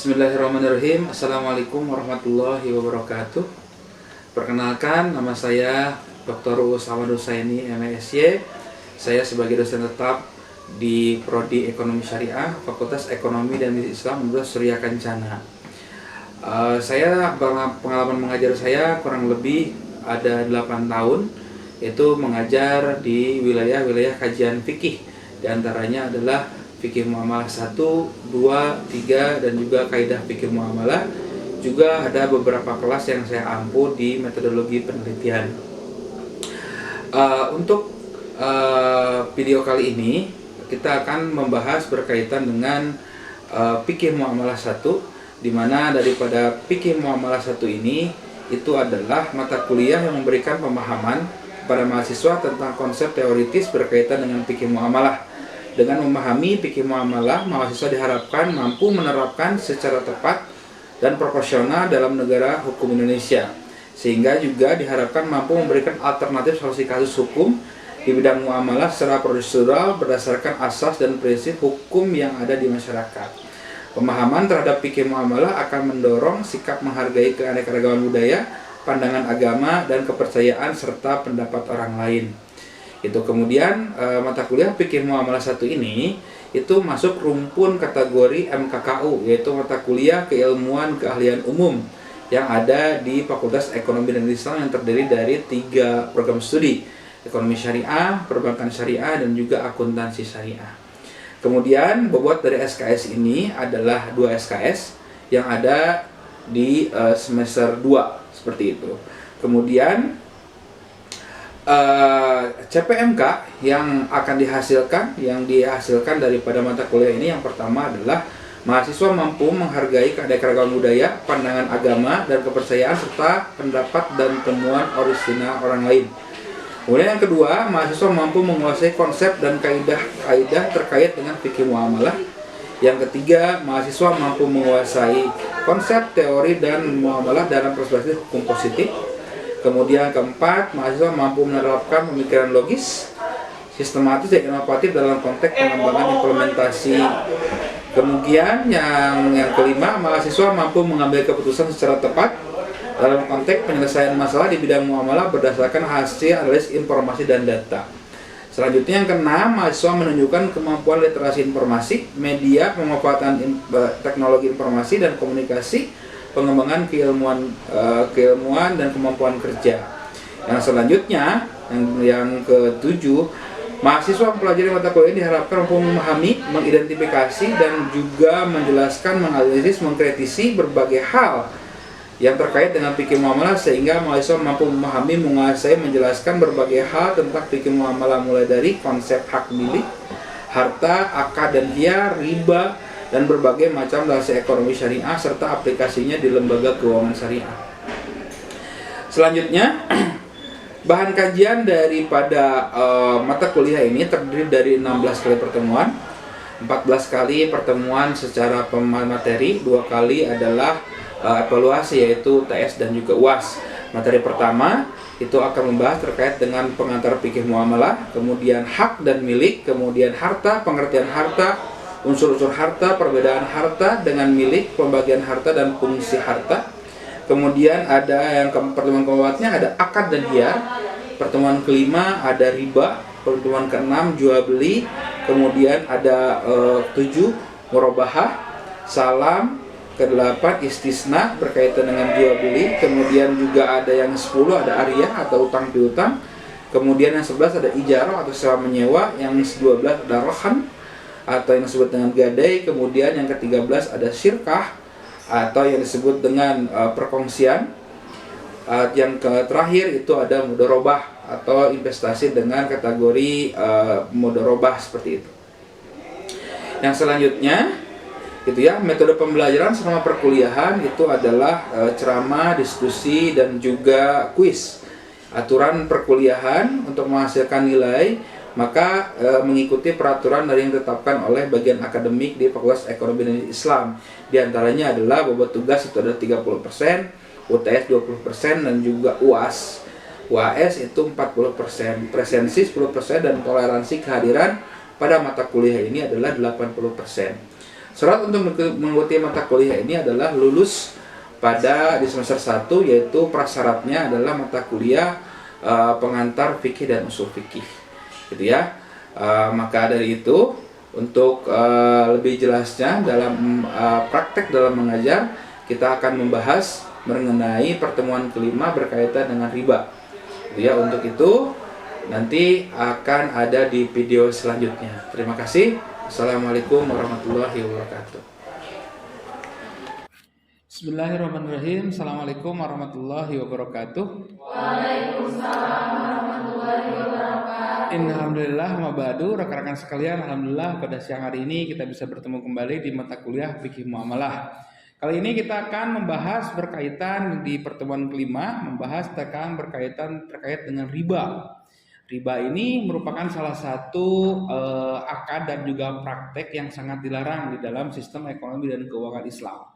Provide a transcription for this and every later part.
Bismillahirrahmanirrahim. Assalamualaikum warahmatullahi wabarakatuh. Perkenalkan, nama saya Dr. Uus Ahmad Husaini, MSy. Saya sebagai dosen tetap di Prodi Ekonomi Syariah, Fakultas Ekonomi dan Bisnis Islam Universitas Surya Kencana. Pengalaman mengajar saya kurang lebih ada 8 tahun, yaitu mengajar di wilayah-wilayah kajian fikih. Di antaranya adalah fikih muamalah 1, 2, 3 dan juga kaidah fikih muamalah. Juga ada beberapa kelas yang saya ampu di metodologi penelitian. Untuk video kali ini kita akan membahas berkaitan dengan fikih muamalah 1, di mana daripada fikih muamalah 1 ini itu adalah mata kuliah yang memberikan pemahaman kepada mahasiswa tentang konsep teoritis berkaitan dengan fikih muamalah. Dengan memahami fikih muamalah, mahasiswa diharapkan mampu menerapkan secara tepat dan proporsional dalam negara hukum Indonesia, sehingga juga diharapkan mampu memberikan alternatif solusi kasus hukum di bidang muamalah secara prosedural berdasarkan asas dan prinsip hukum yang ada di masyarakat. Pemahaman terhadap fikih muamalah akan mendorong sikap menghargai keanekaragaman budaya, pandangan agama, dan kepercayaan serta pendapat orang lain. Itu kemudian mata kuliah fikih muamalah 1 ini itu masuk rumpun kategori MKKU, yaitu mata kuliah keilmuan keahlian umum yang ada di Fakultas Ekonomi dan Islam yang terdiri dari 3 program studi: ekonomi syariah, perbankan syariah, dan juga akuntansi syariah. Kemudian bobot dari SKS ini adalah 2 SKS yang ada di semester 2 seperti itu. Kemudian CPMK yang dihasilkan daripada mata kuliah ini, yang pertama adalah mahasiswa mampu menghargai keanekaragaman budaya, pandangan agama, dan kepercayaan serta pendapat dan temuan orisinal orang lain. Kemudian yang kedua, mahasiswa mampu menguasai konsep dan kaidah terkait dengan fikih muamalah. Yang ketiga, mahasiswa mampu menguasai konsep, teori, dan muamalah dalam perspektif hukum positif. Kemudian keempat, mahasiswa mampu menerapkan pemikiran logis, sistematis, dan inovatif dalam konteks pengembangan implementasi. Kemudian yang kelima, mahasiswa mampu mengambil keputusan secara tepat dalam konteks penyelesaian masalah di bidang muamalah berdasarkan hasil analisis informasi dan data. Selanjutnya yang keenam, mahasiswa menunjukkan kemampuan literasi informasi, media, pemanfaatan teknologi informasi dan komunikasi, pengembangan keilmuan dan kemampuan kerja. Yang selanjutnya, yang ketujuh, mahasiswa mempelajari mata kuliah ini diharapkan mampu memahami, mengidentifikasi, dan juga menjelaskan, menganalisis, mengkritisi berbagai hal yang terkait dengan fikih muamalah, sehingga mahasiswa mampu memahami, menguasai, menjelaskan berbagai hal tentang fikih muamalah, mulai dari konsep hak milik, harta, akad dan hiyar, riba, dan berbagai macam dasar ekonomi syariah serta aplikasinya di lembaga keuangan syariah. Selanjutnya, bahan kajian daripada mata kuliah ini terdiri dari 16 kali pertemuan, 14 kali pertemuan secara pemateri, 2 kali adalah evaluasi, yaitu TS dan juga UAS. Materi pertama itu akan membahas terkait dengan pengantar fikih muamalah, kemudian hak dan milik, kemudian harta, pengertian harta, unsur-unsur harta, perbedaan harta dengan milik, pembagian harta dan fungsi harta. Kemudian ada yang pertemuan keempatnya ada akad dan hiyar. Pertemuan kelima ada riba. Pertemuan keenam jual beli. Kemudian ada 7 murabahah, salam. Ke-8 istisna berkaitan dengan jual beli. Kemudian juga ada yang 10 ada ariyah atau utang piutang. Kemudian yang 11 ada ijarah atau sewa menyewa. Yang 12 ada rahan atau yang disebut dengan gadai. Kemudian yang ke-13 ada syirkah atau yang disebut dengan perkongsian. Yang terakhir itu ada mudharabah atau investasi dengan kategori mudharabah, seperti itu. Yang selanjutnya itu ya, metode pembelajaran selama perkuliahan itu adalah ceramah, diskusi, dan juga kuis. Aturan perkuliahan untuk menghasilkan nilai maka mengikuti peraturan dari yang ditetapkan oleh bagian akademik di Fakultas Ekonomi dan Islam. Di antaranya adalah bobot tugas itu ada 30%, UTS 20%, dan juga UAS. UAS itu 40%, presensi 10%, dan toleransi kehadiran pada mata kuliah ini adalah 80%. Syarat untuk mengikuti mata kuliah ini adalah lulus pada di semester 1, yaitu prasyaratnya adalah mata kuliah pengantar fikih dan usul fikih, gitu ya. Maka dari itu, untuk lebih jelasnya dalam praktek dalam mengajar, kita akan membahas mengenai pertemuan kelima berkaitan dengan riba, gitu ya. Untuk itu nanti akan ada di video selanjutnya. Terima kasih. Assalamualaikum warahmatullahi wabarakatuh. Bismillahirrahmanirrahim. Assalamualaikum warahmatullahi wabarakatuh. Waalaikumsalam warahmatullahi wabarakatuh. Alhamdulillah, mabadu, rekan-rekan sekalian, alhamdulillah pada siang hari ini kita bisa bertemu kembali di mata kuliah fikih muamalah. Kali ini kita akan membahas berkaitan di pertemuan kelima, membahas terkait dengan riba. Riba ini merupakan salah satu akad dan juga praktek yang sangat dilarang di dalam sistem ekonomi dan keuangan Islam.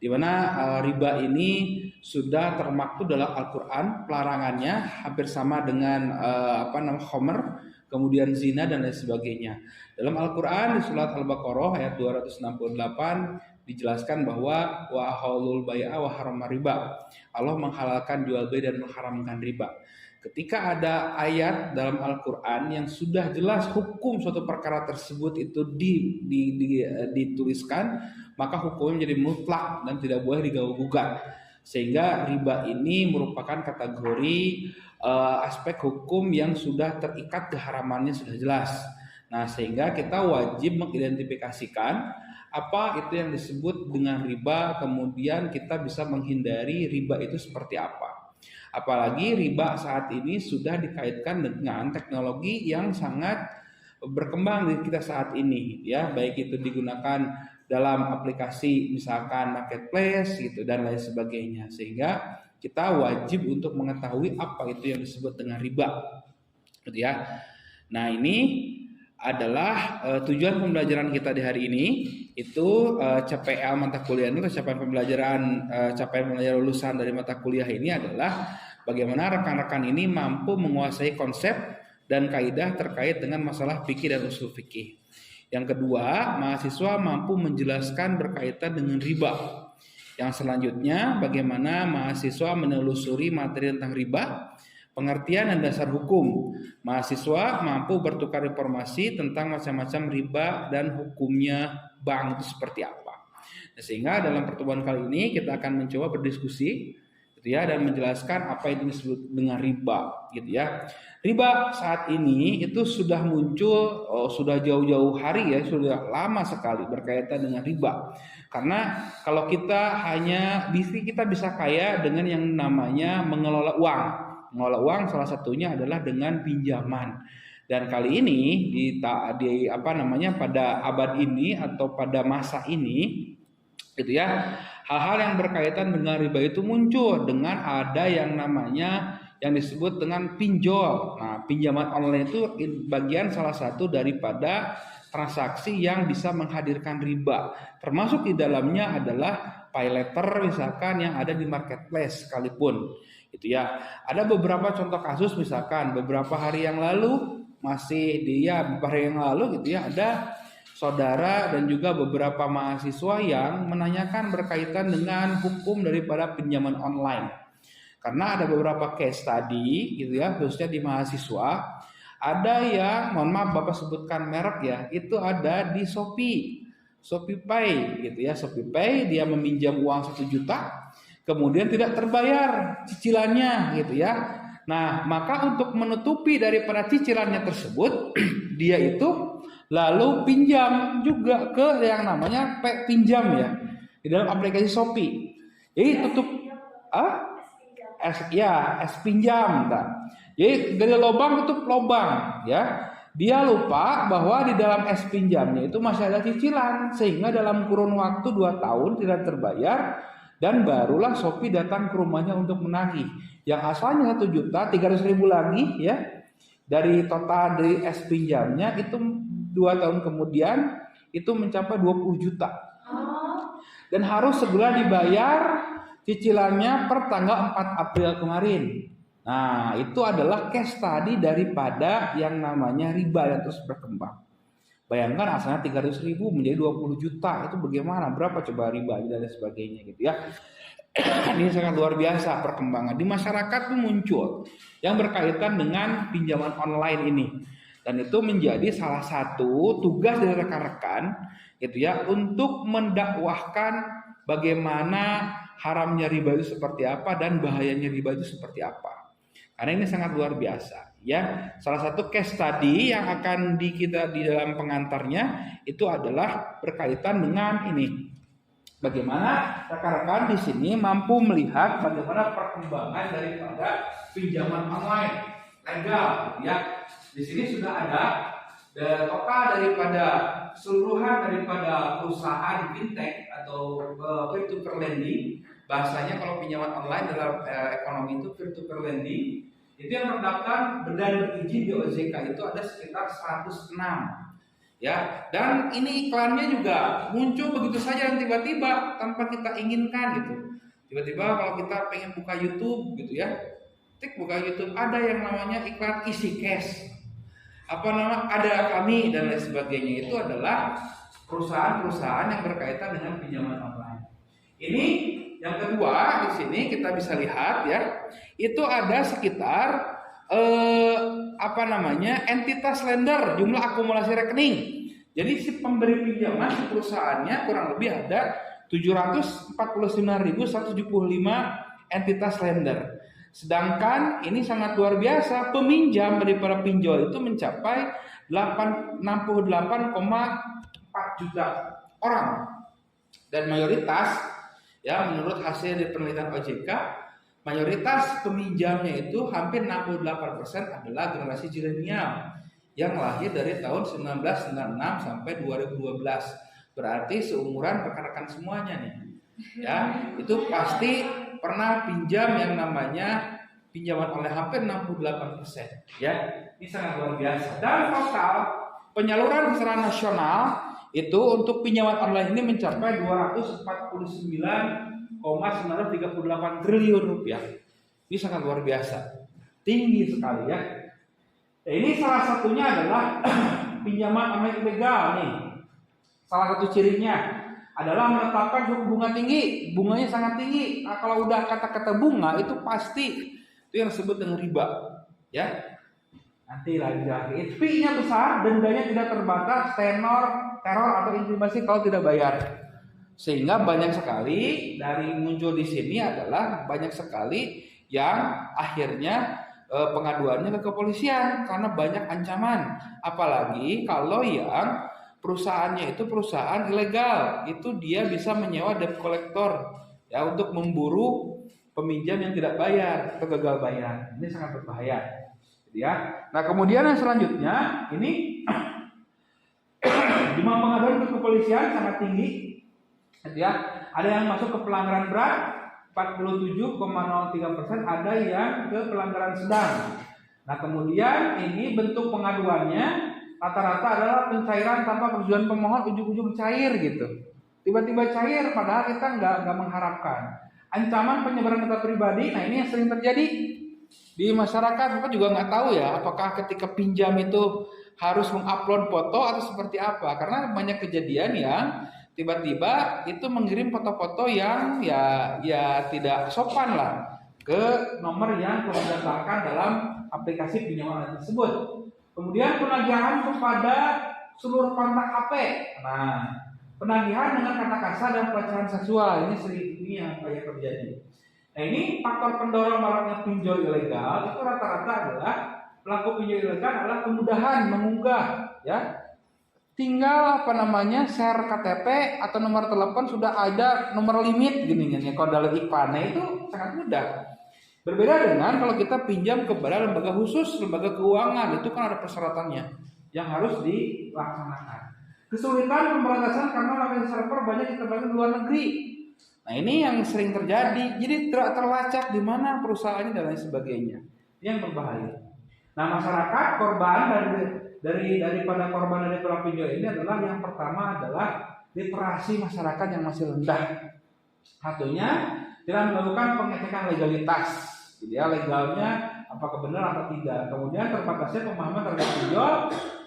Di mana riba ini sudah termaktub dalam Al-Qur'an, pelarangannya hampir sama dengan khamr, kemudian zina dan lain sebagainya. Dalam Al-Qur'an di surat Al-Baqarah ayat 268 dijelaskan bahwa wa halul bai'a wa harama riba. Allah menghalalkan jual beli dan mengharamkan riba. Ketika ada ayat dalam Al-Quran yang sudah jelas hukum suatu perkara tersebut itu dituliskan, maka hukumnya menjadi mutlak dan tidak boleh diganggu-gugat. Sehingga riba ini merupakan kategori aspek hukum yang sudah terikat, keharamannya sudah jelas. Nah, sehingga kita wajib mengidentifikasikan apa itu yang disebut dengan riba, kemudian kita bisa menghindari riba itu seperti apa. Apalagi riba saat ini sudah dikaitkan dengan teknologi yang sangat berkembang di kita saat ini, ya, baik itu digunakan dalam aplikasi misalkan marketplace gitu dan lain sebagainya, sehingga kita wajib untuk mengetahui apa itu yang disebut dengan riba, gitu ya. Nah, ini adalah tujuan pembelajaran kita di hari ini, itu CPL mata kuliah ini, capaian pembelajaran lulusan dari mata kuliah ini adalah bagaimana rekan-rekan ini mampu menguasai konsep dan kaidah terkait dengan masalah fikih dan usul fikih. Yang kedua, mahasiswa mampu menjelaskan berkaitan dengan riba. Yang selanjutnya, bagaimana mahasiswa menelusuri materi tentang riba, pengertian dan dasar hukum. Mahasiswa mampu bertukar informasi tentang macam-macam riba dan hukumnya bank itu seperti apa. Nah, sehingga dalam pertemuan kali ini kita akan mencoba berdiskusi, gitu ya, dan menjelaskan apa itu disebut dengan riba, gitu ya. Riba saat ini itu sudah muncul, sudah jauh-jauh hari ya, sudah lama sekali berkaitan dengan riba. Karena kalau kita bisa kaya dengan yang namanya mengelola uang. Mengelola uang salah satunya adalah dengan pinjaman. Dan kali ini pada abad ini atau pada masa ini, gitu ya, hal-hal yang berkaitan dengan riba itu muncul dengan ada yang namanya yang disebut dengan pinjol. Nah, pinjaman online itu bagian salah satu daripada transaksi yang bisa menghadirkan riba. Termasuk di dalamnya adalah pay letter misalkan yang ada di marketplace sekalipun. Gitu ya. Ada beberapa contoh kasus, misalkan beberapa hari yang lalu gitu ya, ada saudara dan juga beberapa mahasiswa yang menanyakan berkaitan dengan hukum daripada pinjaman online. Karena ada beberapa case study gitu ya, khususnya di mahasiswa, ada yang, mohon maaf Bapak sebutkan merek ya, itu ada di Shopee Pay gitu ya. Shopee Pay dia meminjam uang 1 juta, kemudian tidak terbayar cicilannya gitu ya. Nah, maka untuk menutupi daripada cicilannya tersebut, dia itu lalu pinjam juga ke yang namanya pinjam ya, di dalam aplikasi Shopee. Jadi es pinjam, jadi dari lubang tutup lubang ya. Dia lupa bahwa di dalam es pinjamnya itu masih ada cicilan, sehingga dalam kurun waktu 2 tahun tidak terbayar, dan barulah Shopee datang ke rumahnya untuk menagih. Yang asalnya 1.300.000 lagi ya, dari total dari es pinjamnya itu 2 tahun kemudian itu mencapai 20 juta. Dan harus segera dibayar cicilannya per tanggal 4 April kemarin. Nah, itu adalah case study daripada yang namanya riba yang terus berkembang. Bayangkan asalnya 300.000 menjadi 20 juta, itu bagaimana? Berapa coba riba dan lain sebagainya gitu ya. Ini sangat luar biasa perkembangan di masyarakat tuh muncul yang berkaitan dengan pinjaman online ini. Dan itu menjadi salah satu tugas dari rekan-rekan gitu ya untuk mendakwahkan bagaimana haramnya riba itu seperti apa dan bahayanya riba itu seperti apa. Karena ini sangat luar biasa ya. Salah satu case study yang akan kita di dalam pengantarnya itu adalah berkaitan dengan ini. Bagaimana rekan-rekan di sini mampu melihat bagaimana perkembangan daripada pinjaman online legal ya. Di sini sudah ada total daripada keseluruhan daripada perusahaan fintech atau peer-to-peer lending. Bahasanya kalau pinjaman online dalam ekonomi itu peer-to-peer lending, itu yang terdaftar dan berizin di OJK itu ada sekitar 106 ya. Dan ini iklannya juga muncul begitu saja dan tiba-tiba tanpa kita inginkan gitu. Tiba-tiba kalau kita pengen buka YouTube gitu ya, buka YouTube ada yang namanya iklan isi cash, ada kami dan lain sebagainya. Itu adalah perusahaan-perusahaan yang berkaitan dengan pinjaman online. Ini yang kedua di sini kita bisa lihat ya, itu ada sekitar entitas lender, jumlah akumulasi rekening. Jadi si pemberi pinjaman si perusahaannya kurang lebih ada 749.175 entitas lender. Sedangkan ini sangat luar biasa, peminjam dari para pinjol itu mencapai 68,4 juta orang. Dan mayoritas ya menurut hasil dari penelitian OJK, mayoritas peminjamnya itu hampir 68% adalah generasi zilenial yang lahir dari tahun 1996 sampai 2012. Berarti seumuran rekan-rekan semuanya nih. Ya, itu pasti pernah pinjam yang namanya pinjaman oleh hampir 68%. Ya, ini sangat luar biasa. Dan total penyaluran secara nasional itu untuk pinjaman online ini mencapai 249,938 triliun rupiah. Ini sangat luar biasa, tinggi sekali ya. Nah, ini salah satunya adalah pinjaman online ilegal nih. Salah satu cirinya adalah menetapkan suku bunga tinggi, bunganya sangat tinggi. Nah, kalau udah kata-kata bunga itu pasti itu yang disebut dengan riba, ya. Nanti lagi fee-nya besar, dendanya tidak terbatas, teror atau intimidasi kalau tidak bayar. Sehingga banyak sekali dari muncul di sini adalah banyak sekali yang akhirnya pengaduannya ke kepolisian karena banyak ancaman. Apalagi kalau yang perusahaannya itu perusahaan ilegal, itu dia bisa menyewa debt collector ya untuk memburu peminjam yang tidak bayar atau gagal bayar. Ini sangat berbahaya. Ya. Nah, kemudian yang selanjutnya ini jumlah pengaduan ke kepolisian sangat tinggi. Ya, ada yang masuk ke pelanggaran berat 47,03%, ada yang ke pelanggaran sedang. Nah, kemudian ini bentuk pengaduannya rata-rata adalah pencairan tanpa persetujuan pemohon, ujung-ujung cair gitu. Tiba-tiba cair padahal kita nggak mengharapkan. Ancaman penyebaran data pribadi, nah ini yang sering terjadi di masyarakat. Kita juga nggak tahu ya apakah ketika pinjam itu harus mengupload foto atau seperti apa, karena banyak kejadian yang tiba-tiba itu mengirim foto-foto yang ya tidak sopan lah ke nomor yang telah didaftarkan dalam aplikasi pinjaman tersebut. Kemudian penagihan kepada seluruh kontak HP. Nah, penagihan dengan kata kasar dan pelecehan seksual ini yang banyak terjadi. Nah, ini faktor pendorong maraknya pinjol ilegal itu rata-rata adalah pelaku pinjol ilegal adalah kemudahan mengunggah ya. Tinggal share KTP atau nomor telepon, sudah ada nomor limit gini kalau dalam IPANE itu sangat mudah. Berbeda dengan kalau kita pinjam kepada lembaga khusus, lembaga keuangan, itu kan ada persyaratannya yang harus dilaksanakan. Kesulitan pemberantasan karena lapis server banyak ditempatkan di luar negeri. Nah, ini yang sering terjadi. Jadi terlacak di mana perusahaannya dan lain sebagainya. Ini yang berbahaya. Nah, masyarakat korban daripada korban dari pelaku pinjol ini adalah yang pertama adalah literasi masyarakat yang masih rendah. Satunya tidak melakukan pengecekan legalitas, jadi legalnya apakah benar atau tidak. Kemudian terbatasnya pemahaman terhadap pinjol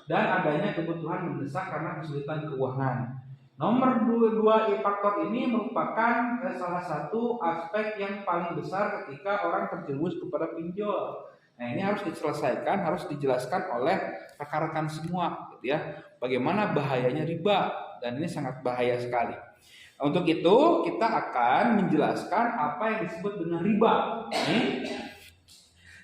dan adanya kebutuhan mendesak karena kesulitan keuangan. Nomor dua faktor ini merupakan salah satu aspek yang paling besar ketika orang terjerumus kepada pinjol. Nah, ini harus diselesaikan, harus dijelaskan oleh rekan-rekan semua, gitu ya. Bagaimana bahayanya riba, dan ini sangat bahaya sekali. Untuk itu kita akan menjelaskan apa yang disebut dengan riba.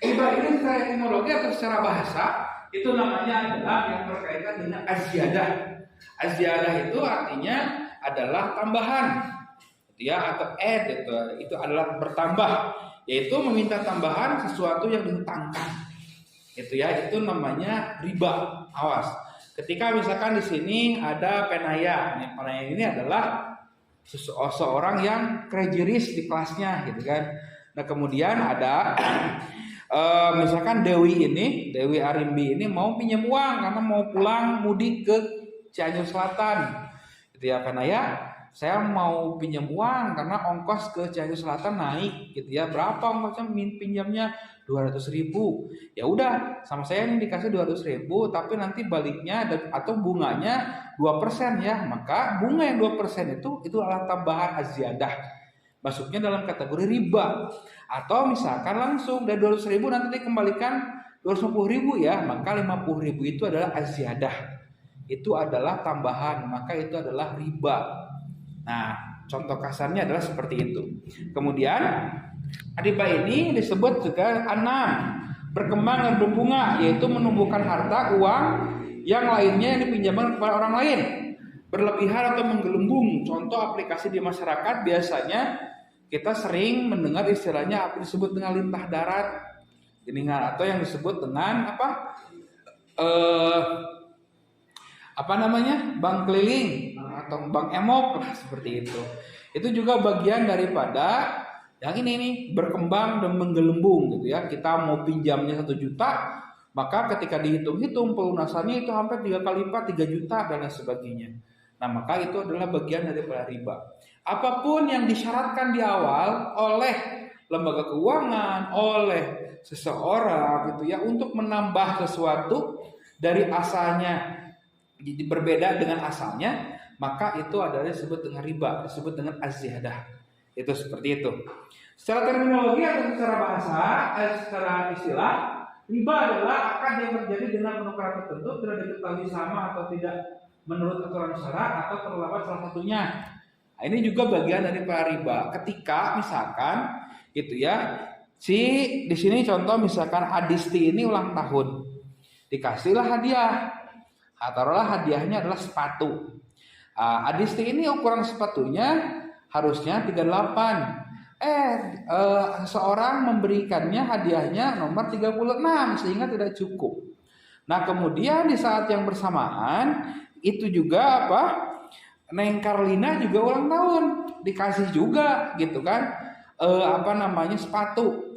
Riba ini secara etimologi atau secara bahasa itu namanya adalah yang berkaitan dengan az-ziyadah. Az-ziyadah itu artinya adalah tambahan, gitu ya, atau itu adalah bertambah, yaitu meminta tambahan sesuatu yang dihutangkan, gitu ya, itu namanya riba. Awas, ketika misalkan di sini ada penaya, penaya ini adalah seseorang yang krejiris di kelasnya, gitu kan. Nah kemudian ada misalkan Dewi Arimbi ini mau pinjam uang karena mau pulang mudik ke Cianjur Selatan, gitu ya. Karena ya saya mau pinjam uang karena ongkos ke Cianjur Selatan naik, gitu ya. Berapa ongkosnya pinjamnya? 200.000. Ya udah, sama saya ini dikasih 200.000, tapi nanti baliknya atau bunganya 2% ya. Maka bunga yang 2% itu adalah tambahan az-ziyadah, masuknya dalam kategori riba. Atau misalkan langsung dari 200.000 nanti dikembalikan 250.000 ya, maka 50.000 itu adalah az-ziyadah, itu adalah tambahan, maka itu adalah riba. Nah, contoh kasarnya adalah seperti itu. Kemudian riba ini disebut juga anam, berkembang dan berbunga, yaitu menumbuhkan harta uang yang lainnya yang dipinjamkan kepada orang lain, berlebihan atau menggelembung. Contoh aplikasi di masyarakat biasanya kita sering mendengar istilahnya apa disebut dengan lintah darat, atau yang disebut dengan bank keliling atau bank emok seperti itu. Itu juga bagian daripada yang ini nih, berkembang dan menggelembung, gitu ya. Kita mau pinjamnya 1 juta, maka ketika dihitung-hitung pelunasannya itu hampir 3 kali lipat, 3 juta dan lain sebagainya. Nah, maka itu adalah bagian daripada riba. Apapun yang disyaratkan di awal oleh lembaga keuangan, oleh seseorang, gitu ya, untuk menambah sesuatu dari asalnya jadi berbeda dengan asalnya, maka itu adalah disebut dengan riba, disebut dengan az-ziyadah. Itu seperti itu. Secara terminologi atau secara bahasa, secara istilah, riba adalah akad yang terjadi dengan penukaran tertentu tidak diketahui sama atau tidak menurut aturan syarak atau terlambat salah satunya. Nah, ini juga bagian dari riba. Ketika misalkan gitu ya, di sini contoh misalkan Adisti ini ulang tahun, dikasihlah hadiah. Taruhlah hadiahnya adalah sepatu. Adisti ini ukuran sepatunya harusnya 38. Seseorang memberikannya hadiahnya nomor 36 sehingga tidak cukup. Nah, kemudian di saat yang bersamaan itu juga Neng Karlina juga ulang tahun, dikasih juga gitu kan sepatu.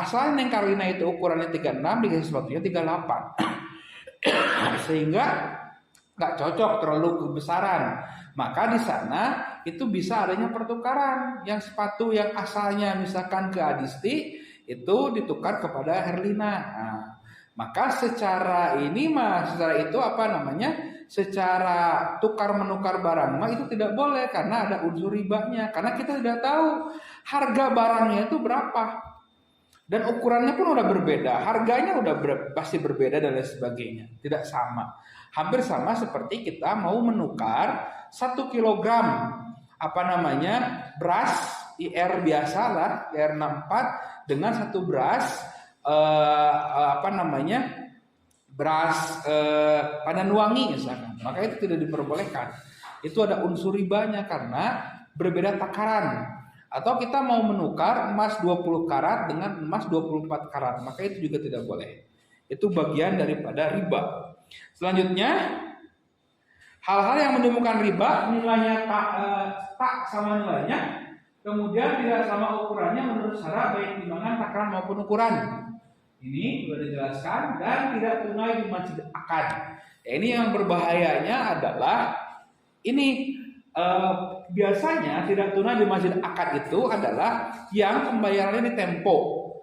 Asalnya Neng Karlina itu ukurannya 36, dikasih sepatunya 38. Sehingga nggak cocok, terlalu kebesaran. Maka di sana itu bisa adanya pertukaran, yang sepatu yang asalnya misalkan ke Adisti itu ditukar kepada Herlina. Nah, maka secara secara tukar menukar barang itu tidak boleh karena ada unsur ribanya, karena kita tidak tahu harga barangnya itu berapa. Dan ukurannya pun udah berbeda, harganya udah pasti berbeda dan lain sebagainya, tidak sama. Hampir sama seperti kita mau menukar 1 kilogram beras IR biasa lah, IR 64 dengan 1 beras beras Pandan Wangi misalkan, maka itu tidak diperbolehkan. Itu ada unsur ribanya karena berbeda takaran. Atau kita mau menukar emas 20 karat dengan emas 24 karat, maka itu juga tidak boleh. Itu bagian daripada riba. Selanjutnya, hal-hal yang menimbulkan riba, nilainya tak sama nilainya, kemudian tidak sama ukurannya menurut syarat baik timbangan, takaran maupun ukuran. Ini sudah dijelaskan, dan tidak tunai di masjid akad. Ini yang berbahayanya adalah ini. Biasanya tidak tunai di masjid akad itu adalah yang pembayarannya di tempo,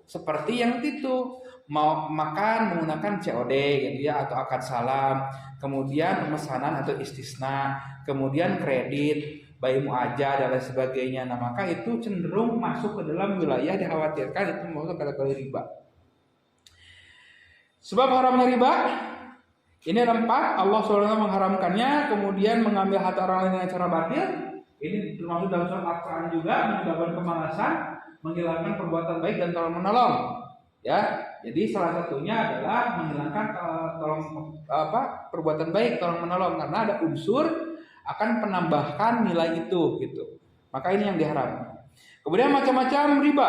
seperti yang itu mau makan menggunakan COD gitu ya atau akad salam, kemudian pemesanan atau istisna, kemudian kredit, bayi muajah dan lain sebagainya. Nah, maka itu cenderung masuk ke dalam wilayah dikhawatirkan itu masuk kategori riba. Sebab haramnya riba ini ada 4, Allah SWT mengharamkannya, kemudian mengambil harta orang lain dengan cara batil. Ini termasuk dalam surat Al-Quran juga, menyebabkan kemalasan, menghilangkan perbuatan baik dan tolong menolong. Ya, jadi salah satunya adalah menghilangkan perbuatan baik, tolong menolong, karena ada unsur akan penambahkan nilai itu, gitu. Maka ini yang diharamkan. Kemudian macam-macam riba,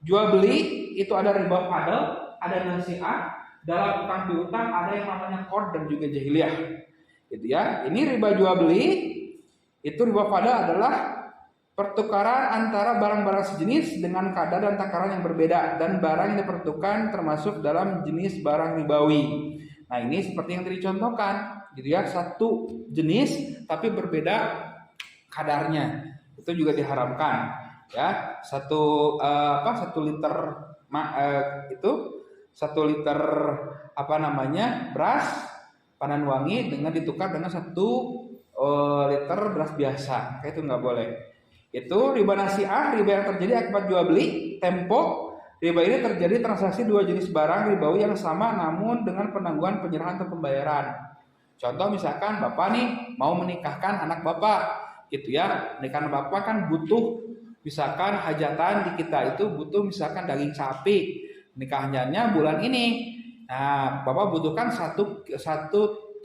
jual beli itu ada riba fadl, ada nasi'ah. Dalam utang piutang ada yang namanya qard dan juga jahiliyah, gitu ya. Ini riba jual beli, itu riba fadl adalah pertukaran antara barang-barang sejenis dengan kadar dan takaran yang berbeda, dan barang yang dipertukarkan termasuk dalam jenis barang ribawi. Nah, ini seperti yang tadi contohkan, gitu ya, satu jenis tapi berbeda kadarnya, itu juga diharamkan, ya. Satu liter itu 1 liter beras panen wangi dengan ditukar dengan 1 liter beras biasa, kayak itu nggak boleh. Itu riba nasi'ah, riba yang terjadi akibat jual beli tempo. Riba ini terjadi transaksi 2 jenis barang ribawi yang sama namun dengan penangguhan penyerahan atau pembayaran. Contoh misalkan bapak nih mau menikahkan anak bapak, gitu ya. Nikahan bapak kan butuh, misalkan hajatan di kita itu butuh misalkan daging sapi. Nikahnya bulan ini. Nah, bapak butuhkan satu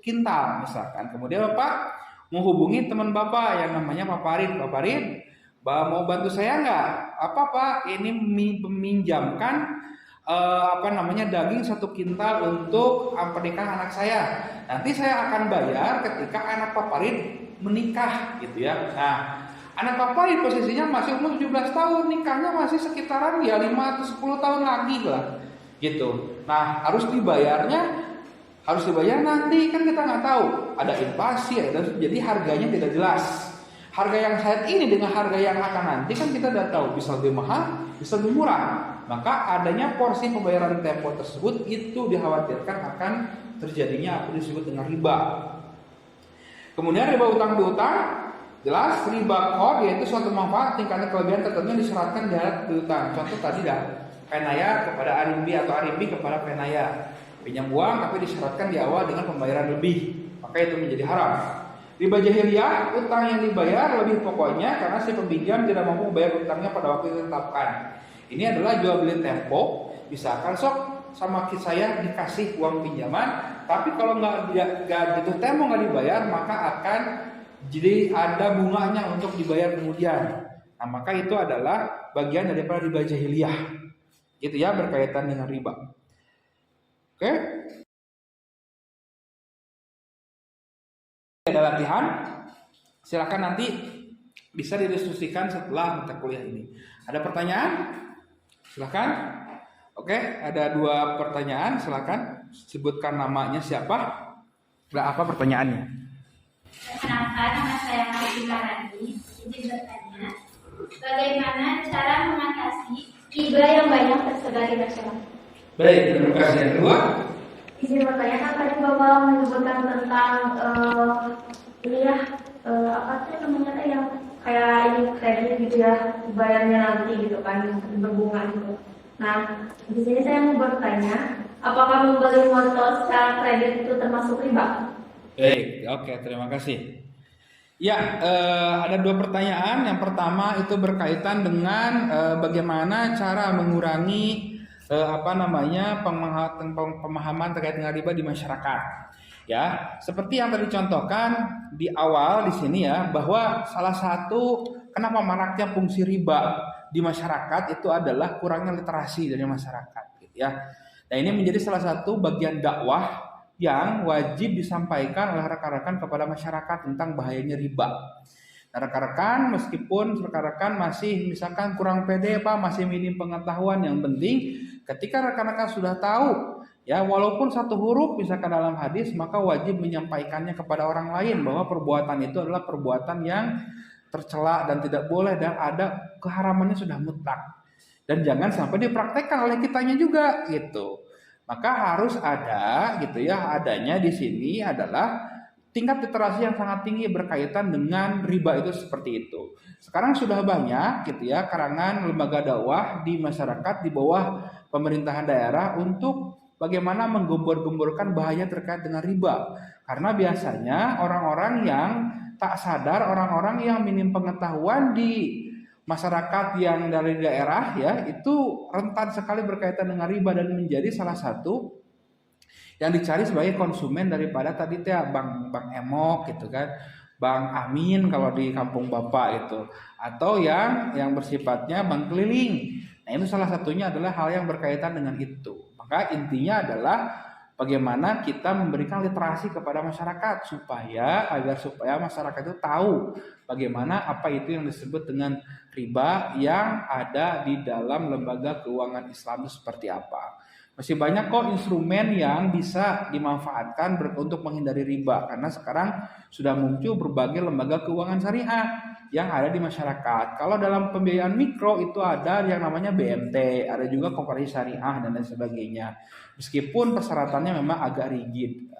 kintal misalkan. Kemudian bapak menghubungi teman bapak yang namanya Pak Farid. Pak Farid, mau bantu saya nggak? Apa Pak? Ini meminjamkan daging 1 kintal untuk pernikahan anak saya. Nanti saya akan bayar ketika anak Pak Farid menikah, gitu ya. Nah, anak Pak Farid posisinya masih umur 17 tahun, nikahnya masih sekitaran ya 5 atau 10 tahun lagi lah, gitu. Nah, harus dibayar nanti, kan kita nggak tahu, ada inflasi, jadi harganya tidak jelas. Harga yang saat ini dengan harga yang akan nanti kan kita tidak tahu, bisa lebih mahal, bisa lebih murah. Maka adanya porsi pembayaran tempo tersebut itu dikhawatirkan akan terjadinya apa disebut dengan riba. Kemudian riba utang piutang, jelas riba qard yaitu suatu manfaat tingkatnya kelebihan tertentu yang disyaratkan di alat piutang. Contoh tadi dah, penaya kepada arimbi atau arimbi kepada penaya. Pinjam uang tapi disyaratkan di awal dengan pembayaran lebih, maka itu menjadi haram. Riba jahiliyah, utang yang dibayar lebih pokoknya karena si peminjam tidak mampu membayar utangnya pada waktu yang ditetapkan. Ini adalah jual beli tempo. Misalkan sok sama saya dikasih uang pinjaman, tapi kalau nggak jatuh tempo nggak dibayar, maka akan jadi ada bunganya untuk dibayar kemudian. Nah, maka itu adalah bagian daripada riba jahiliyah. Itu ya, berkaitan dengan riba. Oke? Ada latihan. Silakan nanti bisa didiskusikan setelah mata kuliah ini. Ada pertanyaan? Silakan. Oke, ada 2 pertanyaan. Silakan sebutkan namanya siapa dan apa pertanyaannya. Perkenalkan, nama saya Martina Rani. Izin bertanya, bagaimana cara mengatasi riba yang banyak tersebar di masyarakat? Baik, terima kasih. Yang kedua, izin bertanya, kan tadi Bapak menyebutkan tentang yang kayak ini kredit gitu ya, bayarnya nanti gitu kan, berbunga gitu. Nah, di sini saya mau bertanya, apakah membeli motor secara kredit itu termasuk riba? baik, oke, terima kasih. Ya, ada 2 pertanyaan. Yang pertama itu berkaitan dengan bagaimana cara mengurangi pemahaman terkait dengan riba di masyarakat. Ya, seperti yang tadi contohkan di awal di sini ya, bahwa salah satu kenapa maraknya fungsi riba di masyarakat itu adalah kurangnya literasi dari masyarakat, gitu ya. Nah, ini menjadi salah satu bagian dakwah yang wajib disampaikan oleh rekan-rekan kepada masyarakat tentang bahayanya riba. Nah, rekan-rekan meskipun rekan-rekan masih misalkan kurang pede masih minim pengetahuan, yang penting ketika rekan-rekan sudah tahu ya, walaupun 1 huruf misalkan dalam hadis, maka wajib menyampaikannya kepada orang lain bahwa perbuatan itu adalah perbuatan yang tercela dan tidak boleh, dan ada keharamannya sudah mutlak, dan jangan sampai dipraktekkan oleh kitanya juga, gitu. Maka harus ada gitu ya, adanya di sini adalah tingkat literasi yang sangat tinggi berkaitan dengan riba itu seperti itu. Sekarang sudah banyak gitu ya karangan lembaga dakwah di masyarakat di bawah pemerintahan daerah untuk bagaimana menggembur-gemburkan bahaya terkait dengan riba. Karena biasanya orang-orang yang tak sadar, orang-orang yang minim pengetahuan di masyarakat yang dari daerah ya itu rentan sekali berkaitan dengan riba dan menjadi salah satu yang dicari sebagai konsumen daripada tadi teh Bang Emok gitu kan, Bang Amin kalau di kampung Bapak itu, atau yang bersifatnya bank keliling. Nah, itu salah satunya adalah hal yang berkaitan dengan itu. Maka intinya adalah bagaimana kita memberikan literasi kepada masyarakat supaya masyarakat itu tahu bagaimana apa itu yang disebut dengan riba yang ada di dalam lembaga keuangan Islam itu seperti apa. Masih banyak kok instrumen yang bisa dimanfaatkan untuk menghindari riba karena sekarang sudah muncul berbagai lembaga keuangan syariah yang ada di masyarakat. Kalau dalam pembiayaan mikro itu ada yang namanya BMT, ada juga koperasi syariah dan lain sebagainya. Meskipun persyaratannya memang agak rigid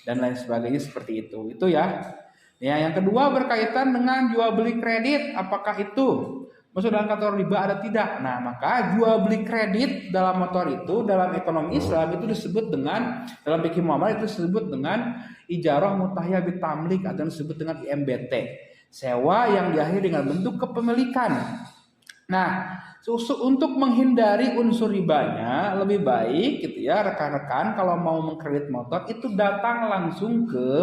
dan lain sebagainya seperti itu. Itu ya. Ya, yang kedua berkaitan dengan jual beli kredit, apakah itu masuk dalam kategori riba ada tidak? Nah, maka jual beli kredit dalam motor itu dalam ekonomi Islam itu disebut dengan dalam fikih muamalah itu disebut dengan ijarah mutahiyah bitamlik atau disebut dengan IMBT. Sewa yang diakhiri dengan bentuk kepemilikan. Nah, untuk menghindari unsur ribanya lebih baik gitu ya rekan-rekan kalau mau mengkredit motor itu datang langsung ke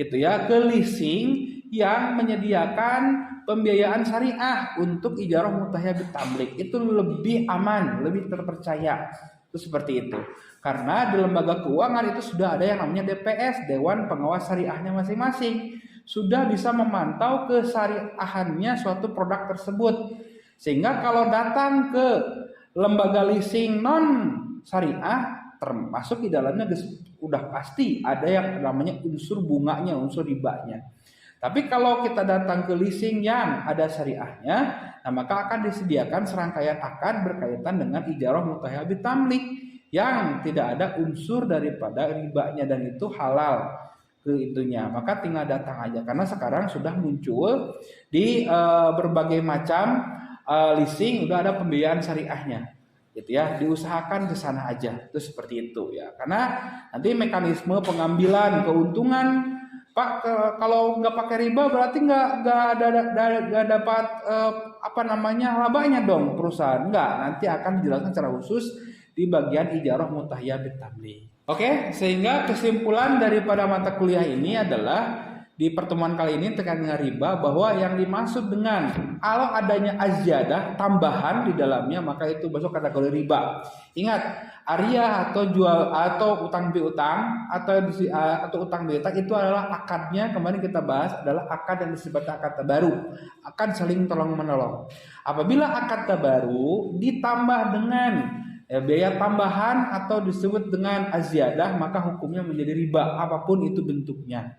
gitu ya ke leasing yang menyediakan pembiayaan syariah untuk ijarah mutahiyah bitamlik. Itu lebih aman, lebih terpercaya. Itu seperti itu. Karena di lembaga keuangan itu sudah ada yang namanya DPS, Dewan Pengawas Syariahnya masing-masing. Sudah bisa memantau kesyariahannya suatu produk tersebut. Sehingga kalau datang ke lembaga leasing non syariah, termasuk di dalamnya udah pasti ada yang namanya unsur bunganya, unsur ribanya. Tapi kalau kita datang ke leasing yang ada syariahnya, nah maka akan disediakan serangkaian akad berkaitan dengan ijarah mutahiyah bitamlik yang tidak ada unsur daripada ribanya dan itu halal ke itunya. Maka tinggal datang aja karena sekarang sudah muncul di berbagai macam leasing udah ada pembiayaan syariahnya. Gitu ya, diusahakan ke sana aja. Itu seperti itu ya. Karena nanti mekanisme pengambilan keuntungan Pak kalau nggak pakai riba berarti nggak dapat labanya dong perusahaan. Nanti akan dijelaskan secara khusus di bagian ijarah mutahiyah bitamlik. Oke, sehingga kesimpulan daripada mata kuliah ini adalah di pertemuan kali ini terkait dengan riba bahwa yang dimaksud dengan kalau adanya azyadah tambahan di dalamnya maka itu masuk kategori riba. Ingat, aria atau jual atau utang piutang atau utang piutang itu adalah akadnya kemarin kita bahas adalah akad yang disebut akad tabaru, akad saling tolong menolong. Apabila akad tabaru ditambah dengan biaya tambahan atau disebut dengan azyadah maka hukumnya menjadi riba apapun itu bentuknya.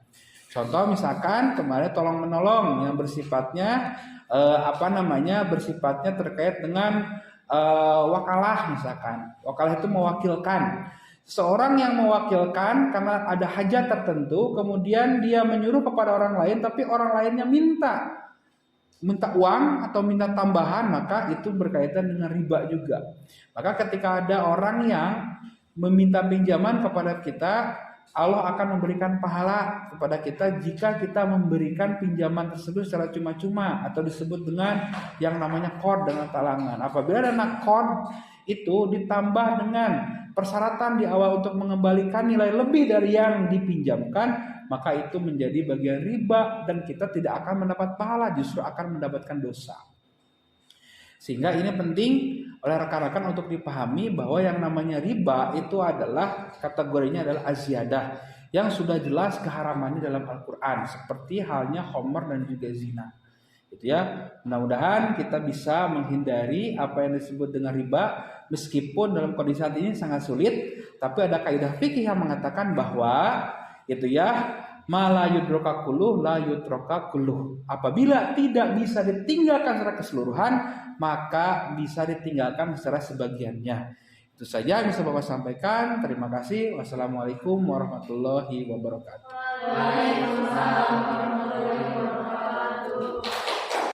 Contoh misalkan kemarin tolong menolong yang bersifatnya bersifatnya terkait dengan wakalah misalkan. Wakalah itu mewakilkan. Seorang yang mewakilkan karena ada hajat tertentu, kemudian dia menyuruh kepada orang lain, tapi orang lainnya minta uang atau minta tambahan, maka itu berkaitan dengan riba juga. Maka ketika ada orang yang meminta pinjaman kepada kita, Allah akan memberikan pahala kepada kita jika kita memberikan pinjaman tersebut secara cuma-cuma atau disebut dengan yang namanya qard dengan talangan. Apabila dana qard itu ditambah dengan persyaratan di awal untuk mengembalikan nilai lebih dari yang dipinjamkan, maka itu menjadi bagian riba dan kita tidak akan mendapat pahala, justru akan mendapatkan dosa. Sehingga ini penting oleh rekan-rekan untuk dipahami bahwa yang namanya riba itu adalah kategorinya adalah azyadah yang sudah jelas keharamannya dalam Al-Quran seperti halnya khamr dan juga zina. Gitu ya. Mudah-mudahan kita bisa menghindari apa yang disebut dengan riba meskipun dalam kondisi saat ini sangat sulit, tapi ada kaidah fikih yang mengatakan bahwa gitu ya, ma la yudroka kulluh la yudroka kulluh. Apabila tidak bisa ditinggalkan secara keseluruhan, maka bisa ditinggalkan secara sebagiannya. Itu saja yang bisa Bapak sampaikan. Terima kasih. Wassalamualaikum warahmatullahi wabarakatuh. Waalaikumsalam warahmatullahi wabarakatuh.